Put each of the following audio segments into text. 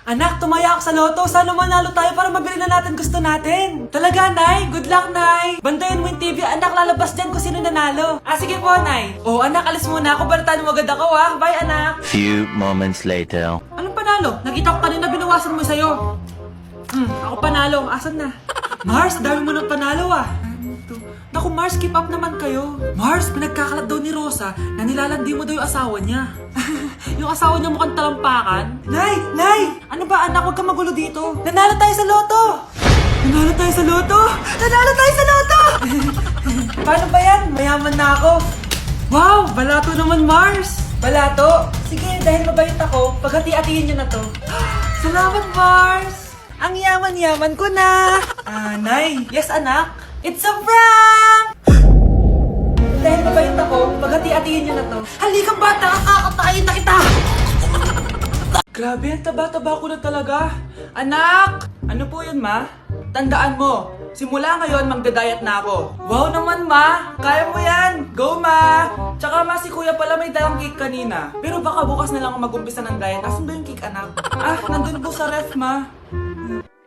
Anak, tumaya ako sa loto. Sana manalo tayo para mabili na natin gusto natin. Talaga, Nay? Good luck, Nay. Bantayan mo yung TV. Anak, lalabas dyan kung sino nanalo. Sige po, Nay. Anak, alis muna ako. Balitaan mo agad ako, ha? Bye, anak. Few moments later. Anong panalo? Nakita ko kanina binawasan mo sa'yo. Ako panalo. Asan na? Mars, dami mo nang panalo, Naku, Mars, keep up naman kayo. Mars, pinagkakalat daw ni Rosa na nilalandi mo daw yung asawa niya. Yung asawa niya mukhang talampakan. Nay! Ano ba, anak? Huwag ka magulo dito. Nanalo tayo sa loto! Nanalo tayo sa loto! Nanalo tayo sa loto! Paano ba yan? Mayaman na ako. Wow! Balato naman, Mars! Balato? Sige, dahil mabait ako, paghati-hatiin niyo na to. Salamat, Mars! Ang yaman-yaman ko na! Nay! Yes, anak? It's a prank! Dahil mabait ako, paghati-hatiin niyo na to. Halika, bata! Kakatayin na kita! Grabe, ang taba-taba ko na talaga. Anak! Ano po yun, ma? Tandaan mo, simula ngayon magdadayat na ako. Wow naman, ma! Kaya mo yan! Go, ma! Tsaka, ma, si kuya pala may dalang cake kanina. Pero baka bukas na lang ako mag-umpisa ng diet. Asan ba yung cake, anak? Nandun po sa ref, ma.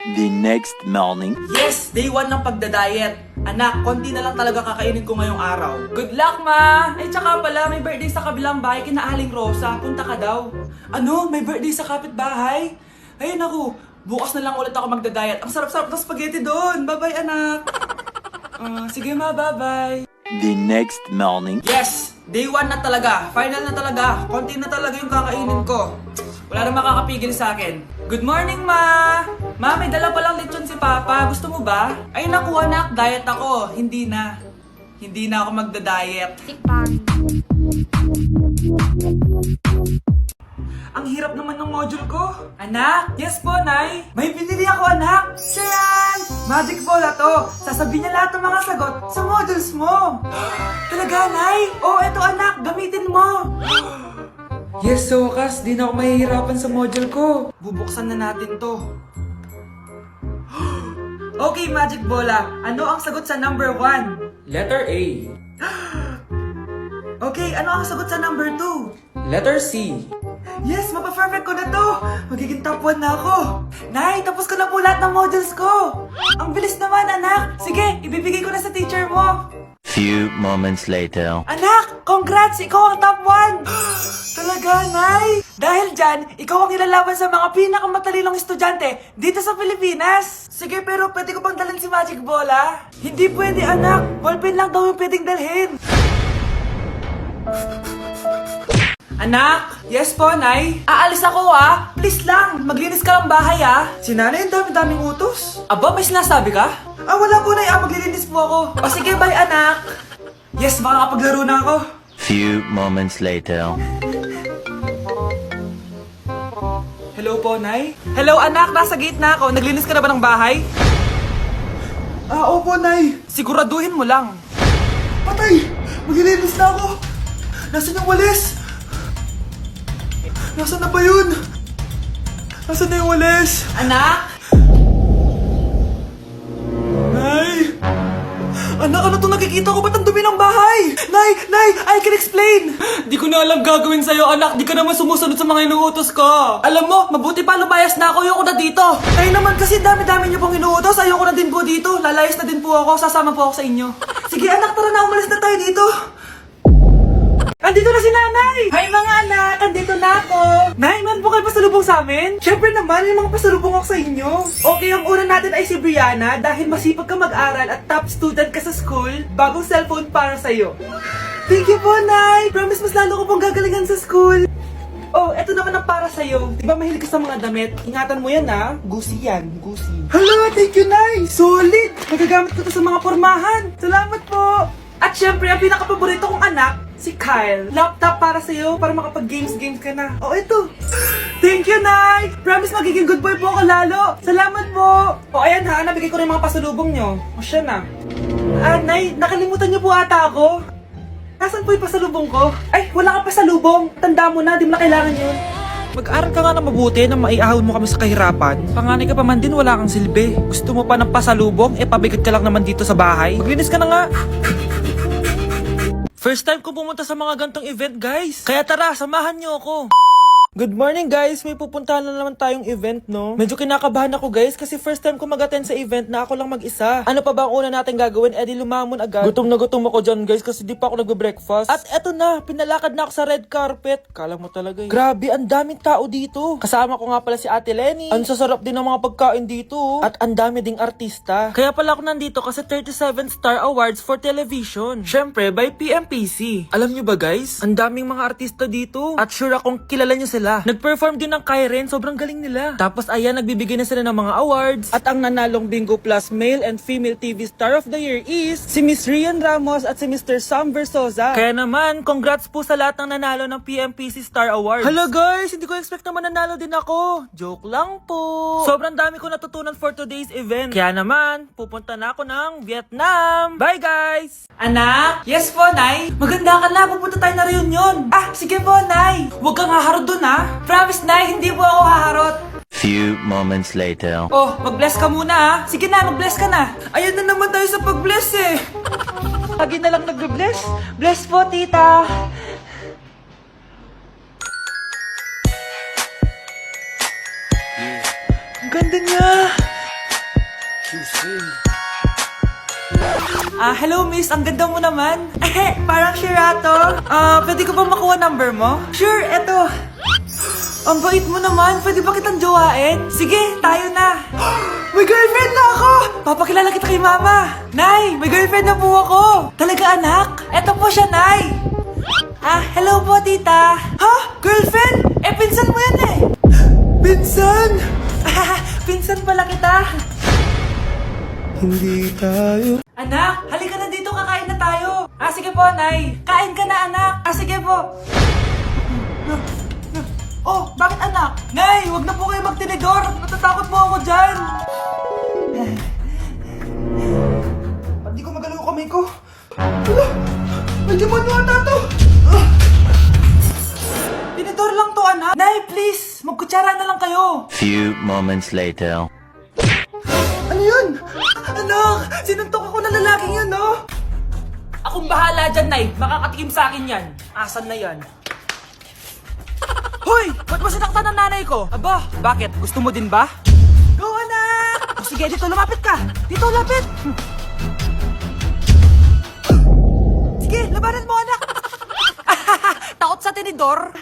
The next morning. Yes! Day 1 ng pagdadayet. Anak, konti na lang talaga kakainin ko ngayong araw. Good luck, ma! Ay, tsaka pala, may birthday sa kabilang bahay kina Aling Rosa. Punta ka daw. Ano? May birthday sa kapitbahay? Ay, naku. Bukas na lang ulit ako magdadayet. Ang sarap-sarap ng spaghetti doon. Bye-bye, anak. Sige, ma. Bye-bye. The next morning. Yes! Day 1 na talaga. Final na talaga. Konti na talaga yung kakainin ko. Wala na makakapigil sa akin. Good morning, ma! Ma, may dala palang lechon si Papa. Gusto mo ba? Ay, naku, anak. Diet ako. Hindi na. Hindi na ako magda-diet. Ang hirap naman ng module ko. Anak? Yes po, Nay. May binili ako, anak. Tiyan! Magic bola to. Sasabihin niya lahat ng mga sagot sa modules mo. Talaga, Nay? Eto, anak. Gamitin mo. Yes, so wakas, di na ako mahihirapan sa module ko. Bubuksan na natin to. Okay, Magic Bola. Ano ang sagot sa number 1? Letter A. Okay, ano ang sagot sa number 2? Letter C. Yes, mapa-perfect ko na to. Magiging top 1 na ako. Nay, tapos ko na po lahat ng modules ko. Ang bilis naman, anak. Sige, ibibigay ko na sa teacher mo. Few moments later. Anak, congrats! Ikaw ang top 1! Talaga, Nay! Dahil dyan, ikaw ang ilalaban sa mga pinakamatalinong estudyante dito sa Pilipinas! Sige, pero pwede ko bang dalhin si Magic Bola? Hindi pwede, anak! Ballpen lang daw yung pwedeng dalhin! Anak! Yes po, Nay? Aalis ako, Please lang, maglinis ka ng bahay, Si nanay ang dami-daming utos. Aba, may sinasabi ka? Wala po, Nay. Maglilinis po ako. Sige, bye, anak. Yes, makakapaglaro na ako. Few moments later. Hello po, Nay? Hello, anak. Nasa gate na ako. Naglinis ka na ba ng bahay? Opo, Nay. Siguraduhin mo lang. Patay! Maglilinis na ako. Nasaan yung walis? Nasaan na ba yun? Nasaan na yung walis? Anak? Nay! Anak, ano itong nakikita ko? Ba't ang dumi ng bahay? Nay! I can explain! Di ko na alam gagawin sa'yo, anak. Di ka naman sumusunod sa mga inuutos ko. Alam mo, mabuti pa lumayas na ako. Ayoko na dito. Kayo naman kasi dami-dami niyo pong inuutos. Ayoko na din po dito. Lalayas na din po ako. Sasama po ako sa inyo. Sige, anak, tara na. Umalis na tayo dito. Andito na si Nanay! Hi mga anak! Andito na ako! Nay, meron po kayo pasalubong sa amin? Siyempre naman, may mga pasalubong ako sa inyo. Okay, ang una natin ay si Brianna dahil masipag ka mag-aral at top student ka sa school. Bagong cellphone para sa'yo. Thank you po, Nay! Promise mas lalo ko pong gagalingan sa school. Eto naman ang para sa'yo. Diba mahilig ka sa mga damit? Ingatan mo yan, Gucci yan, Gucci. Hala, thank you, Nay! Solid! Magagamit ko to sa mga pormahan. Salamat po! At syempre, ang pinakapaborito kong anak, si Kyle. Laptop para sa'yo, para makapag-games ka na. Ito. Thank you, Nay! Promise magiging good boy po ako lalo. Salamat po. Ayan nabigay ko rin mga pasalubong nyo. Siya na. Nay, nakalimutan nyo po ata ako. Nasaan po yung pasalubong ko? Ay, wala kang pasalubong. Tanda mo na, di mo na kailangan yun. Mag-aral ka nga na mabuti na maiahon mo kami sa kahirapan. Panganay ka pa man din, wala kang silbi. Gusto mo pa ng pasalubong? Pabigat ka lang naman dito sa bahay. Maglinis ka na nga. First time ko pumunta sa mga gantong event, guys. Kaya tara, samahan niyo ako. Good morning guys! May pupuntahan na naman tayong event, no? Medyo kinakabahan ako guys kasi first time ko mag-attend sa event na ako lang mag-isa. Ano pa ba ang una natin gagawin? Eh di lumamon agad. Gutom na gutom ako dyan guys kasi di pa ako nagbe-breakfast. At eto na, pinalakad na ako sa red carpet. Kala mo talaga eh. Grabe, ang daming tao dito. Kasama ko nga pala si Ate Lenny. Ang sasarap din ng mga pagkain dito. At ang dami ding artista. Kaya pala ako nandito kasi 37 Star Awards for Television. Syempre, by PMPC. Alam nyo ba guys? Ang daming mga artista dito. At sure akong kilala nyo sila. Nag-perform din ng Kairen, sobrang galing nila. Tapos ayan, nagbibigay na sila ng mga awards. At ang nanalong Bingo Plus Male and Female TV Star of the Year is si Miss Rian Ramos at si Mr. Sam Versosa. Kaya naman, congrats po sa lahat ng nanalo ng PMPC Star Awards. Hello guys, hindi ko expect na mananalo din ako. Joke lang po. Sobrang dami ko natutunan for today's event. Kaya naman, pupunta na ako ng Vietnam. Bye guys! Anak? Yes po, Nay. Maganda ka na, pupunta tayo na reunion. Ah, sige po, Nay. Huwag kang haharot dun, ha? Promise, Nay, hindi po ako haharot. Few moments later. Oh, mag-bless ka muna, ha? Sige na, mag-bless ka na. Ayan na naman tayo sa pag-bless, eh. Lagi na lang nag-bless. Bless po, tita. Ang ganda niya. Hello miss, ang ganda mo naman. Parang Shirato. Pwede ko ba makuha number mo? Sure, eto. Ang bait mo naman, pwede ba kitang jowain? Sige, tayo na. May girlfriend na ako! Papakilala kita kay mama. Nay, may girlfriend na po ako. Talaga anak? Eto po siya, Nay. Hello po tita. Ha? Girlfriend? Pinsan mo yan eh. Pinsan? Pinsan pala kita. Hindi tayo. Anak, halika na dito, kakain na tayo. Sige po, Nay. Kain ka na, anak. Sige po. Oh, bakit anak? Nay, wag na po kayo magtinidor. Natatakot po ako dyan. Hindi ko magalaw yung kamay ko. May demon mo ata to. Tinidor lang to, anak. Nay, please. Magkutsara na lang kayo. Few moments later. Ano yun? Anak, sinuntok ako na lalaking yun, no? Akong bahala dyan, Nay. Makakatikim sa akin yan. Asan na yan? Hoy! Ba't mo sinaktan ng nanay ko? Aba, bakit? Gusto mo din ba? Go, anak! Sige, dito, lumapit ka! Dito, lapit! Sige, labanan mo, anak! Takot sa tinidor?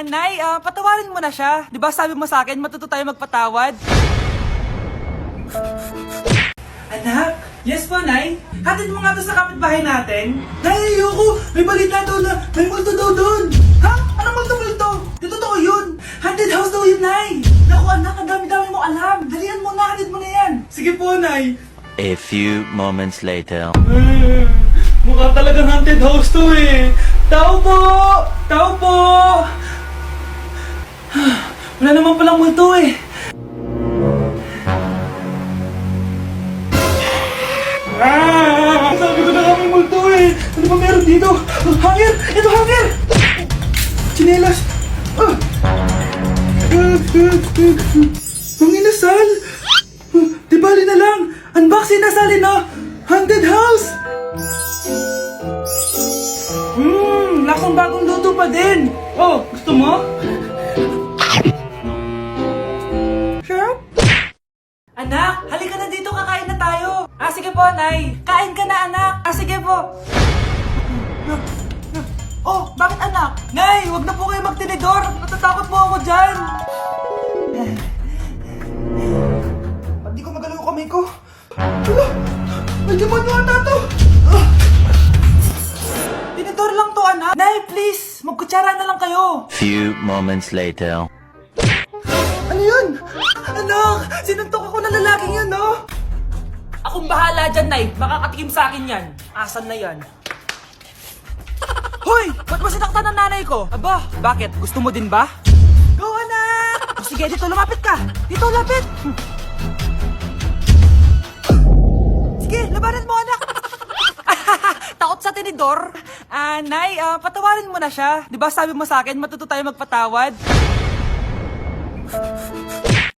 Nay, patawarin mo na siya. Di ba sabi mo sa akin, matuto tayo magpatawad? Anak? Yes po, Nay? Hatid mo nga to sa kapitbahay natin. Nay, ayoko! May balita daw na may multo daw doon! Ha? Anong multo-multo? Di totoo yun! Haunted house daw yun, Nay! Naku anak, ang dami-dami mo alam! Dalian mo na, hatid mo na yan! Sige po, Nay! A few moments later. Mukha talagang haunted house to eh! Tao po! Tao po! Wala naman palang multo eh! Sabi ko na kami multo eh! Ano ba meron dito? Hangir! Ito hangir! Chinelas! Ang inasal! Di bali na lang! Unboxing nasalin na! Haunted house! Lasang bagong luto pa din! Oh, gusto mo? Sure? Anak, halika na dito, kakain na tayo. Sige po, Nay. Kain ka na, anak. Sige po. Oh, bakit anak? Nay, wag na po kayo magtinidor. Natatakot po ako dyan. Hindi ko magalaw yung kamay ko. May demon mo ata to. Tinidor lang to, anak. Nay, please. Magkutsara na lang kayo. Few moments later. Ano yun? Anak, sinuntok ako na lalaking yun, no? Akong bahala dyan, Nay. Makakatikim sa akin yan. Asan na yan? Hoy! Ba't mo sinaktan ng nanay ko? Aba, bakit? Gusto mo din ba? Go, anak! Sige, dito, lumapit ka! Dito, lapit! Sige, labanan mo, anak! Takot sa tinidor? Nay, patawarin mo na siya. Di ba sabi mo sa akin, matuto tayo magpatawad?